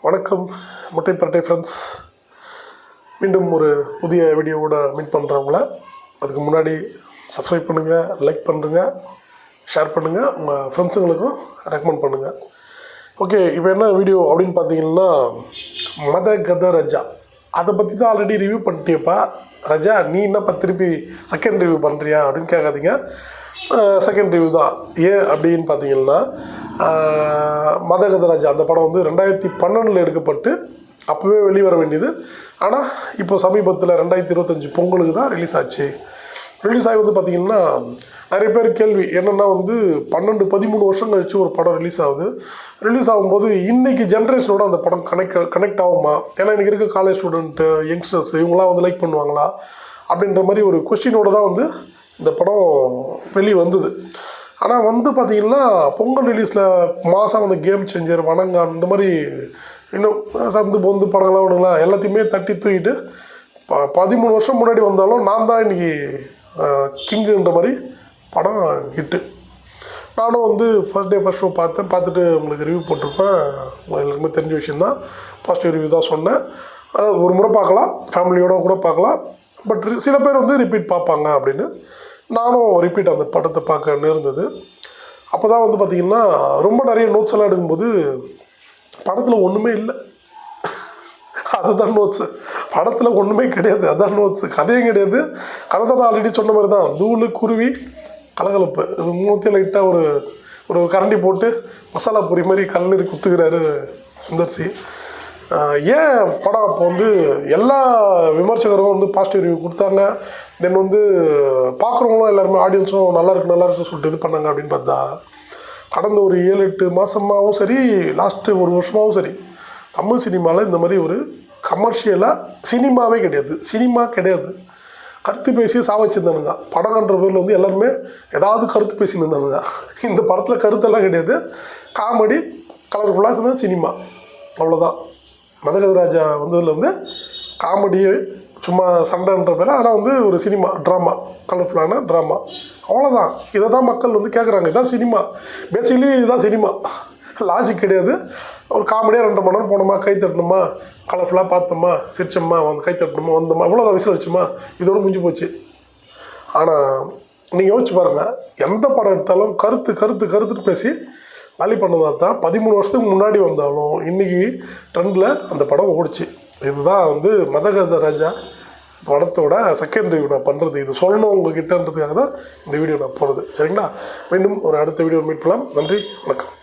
வணக்கம் முட்டை பரட்டை ஃப்ரெண்ட்ஸ். மீண்டும் ஒரு புதிய வீடியோவோட மீட் பண்ணுறவங்கள அதுக்கு முன்னாடி சப்ஸ்கிரைப் பண்ணுங்கள், லைக் பண்ணுங்க, ஷேர் பண்ணுங்கள், உங்கள் ஃப்ரெண்ட்ஸுங்களுக்கும் ரெக்கமெண்ட் பண்ணுங்கள். ஓகே, இப்போ என்ன வீடியோ அப்படின்னு பார்த்தீங்கன்னா, மத கத ரஜா அதை பற்றி தான் ஆல்ரெடி ரிவ்யூ பண்ணிட்டியப்பா. ரஜா நீ என்னப்பா திருப்பி செகண்ட் ரிவ்யூ பண்ணுறியா அப்படின்னு கேட்காதீங்க. செகண்ட் ரிவ்யூ தான். ஏன் அப்படின்னு பார்த்தீங்கன்னா, மதகத ராஜா அந்த படம் வந்து 2012 எடுக்கப்பட்டு அப்போவே வெளிவர வேண்டியது. ஆனால் இப்போ சமீபத்தில் 2025 பொங்கலுக்கு தான் ரிலீஸ் ஆச்சு. ரிலீஸ் ஆகி வந்து பார்த்திங்கன்னா, நிறைய பேர் கேள்வி என்னென்னா வந்து 12-13 வருஷம் கழிச்சு ஒரு படம் ரிலீஸ் ஆகுது. ரிலீஸ் ஆகும்போது இன்றைக்கி ஜென்ரேஷனோட அந்த படம் கனெக்ட் ஆகுமா? ஏன்னா இன்றைக்கி இருக்க காலேஜ் ஸ்டூடெண்ட்டு, யங்ஸ்டர்ஸ் இவங்களாம் வந்து லைக் பண்ணுவாங்களா அப்படின்ற மாதிரி ஒரு கொஸ்டினோடு தான் வந்து இந்த படம் வெளியே வந்தது. ஆனால் வந்து பார்த்திங்கன்னா, பொங்கல் ரிலீஸில் மாதம் வந்து கேம் சேஞ்சர், வணங்கான் இந்த மாதிரி இன்னும் சந்து பொந்து படங்கள்லாம் வேணுங்களா எல்லாத்தையுமே தட்டி தூக்கிட்டு 13 வருஷம் முன்னாடி வந்தாலும் நான் தான் இன்றைக்கி கிங்குன்ற மாதிரி படம் ஹிட்டு. நானும் வந்து ஃபர்ஸ்ட் டே ஃபர்ஸ்ட் ஷோ பார்த்துட்டு உங்களுக்கு ரிவ்யூ போட்டிருப்பேன். எல்லாருக்குமே தெரிஞ்ச விஷயந்தான். பாசிட்டிவ் ரிவ்யூ தான் சொன்னேன். ஒரு முறை பார்க்கலாம், ஃபேமிலியோடு கூட பார்க்கலாம். பட் சில பேர் வந்து ரிப்பீட் பார்ப்பாங்க அப்படின்னு நானும் ரிப்பீட் அந்த படத்தை பார்க்க நேர்ந்தது. அப்போ தான் வந்து பார்த்திங்கன்னா, ரொம்ப நிறைய நோட்ஸ் எல்லாம் எடுக்கும்போது படத்தில் ஒன்றுமே இல்லை. அதுதான் நோட்ஸு. படத்தில் ஒன்றுமே கிடையாது, அதுதான் நோட்ஸு. கதையும் கிடையாது. கதை தான் ஆல்ரெடி சொன்ன மாதிரி தான். தூள், குருவி, கலகலப்பு இது மூணுத்தையும் லைட்டாக ஒரு கரண்டி போட்டு மசாலா பூரி மாதிரி கல்லறி குத்துக்கிறாரு சுந்தர்சி. ஏன் படம் அப்போ வந்து எல்லா விமர்சகரும் வந்து பாசிட்டிவ் ரிவ்யூ கொடுத்தாங்க. தென் வந்து பார்க்குறவங்களும் எல்லாருமே ஆடியன்ஸும் நல்லாயிருக்கு சொல்லிட்டு இது பண்ணாங்க அப்படின்னு பார்த்தா, கடந்த ஒரு 7-8 மாதமாகவும் சரி, லாஸ்ட்டு ஒரு வருஷமாகவும் சரி, தமிழ் சினிமாவில் இந்த மாதிரி ஒரு கமர்ஷியலாக சினிமாவே கிடையாது. சினிமா கிடையாது. கருத்து பேசி சாவச்சிருந்தானுங்க. படம்ன்ற பேரில் வந்து எல்லாருமே ஏதாவது கருத்து பேசின்னு இருந்தானுங்க. இந்த படத்தில் கருத்தெல்லாம் கிடையாது. காமெடி, கலர்ஃபுல்லாக இருந்தால் சினிமா, அவ்வளோதான். மதகத ராஜா வந்ததில் வந்து காமெடி, சும்மா சண்டைன்ற பேர், அதெல்லாம் வந்து ஒரு சினிமா ட்ராமா, கலர்ஃபுல்லான ட்ராமா, அவ்வளோதான். இதை தான் மக்கள் வந்து கேட்குறாங்க. இதுதான் சினிமா. பேசிக்கலி இதுதான் சினிமா. லாஜிக் கிடையாது. ஒரு காமெடியாக 2 மணி நேரம் போனோமா, கை தட்டணுமா, கலர்ஃபுல்லாக பார்த்தோமா, சிரிச்சோமா, வந்து கை தட்டணுமா, வந்தோமா, இவ்வளோதான், விசில் வச்சோமா, இதோடு முடிஞ்சு போச்சு. ஆனால் நீங்கள் யோசிச்சு பாருங்கள், எந்த படம் எடுத்தாலும் கருத்துன்னு பேசி காலி பண்ணதா தான் 13 வருஷத்துக்கு முன்னாடி வந்தாலும் இன்றைக்கி ட்ரெண்டில் அந்த படம் ஓடிச்சு. இதுதான் வந்து மதகத ராஜா படத்தோட செகண்ட் ரிவ்யூ நான் பண்ணுறது. இது சொல்லணும் உங்ககிட்டன்றதுக்காக தான் இந்த வீடியோ நான் போகிறது. சரிங்களா? மீண்டும் ஒரு அடுத்த வீடியோ மீட் பண்ணலாம். நன்றி, வணக்கம்.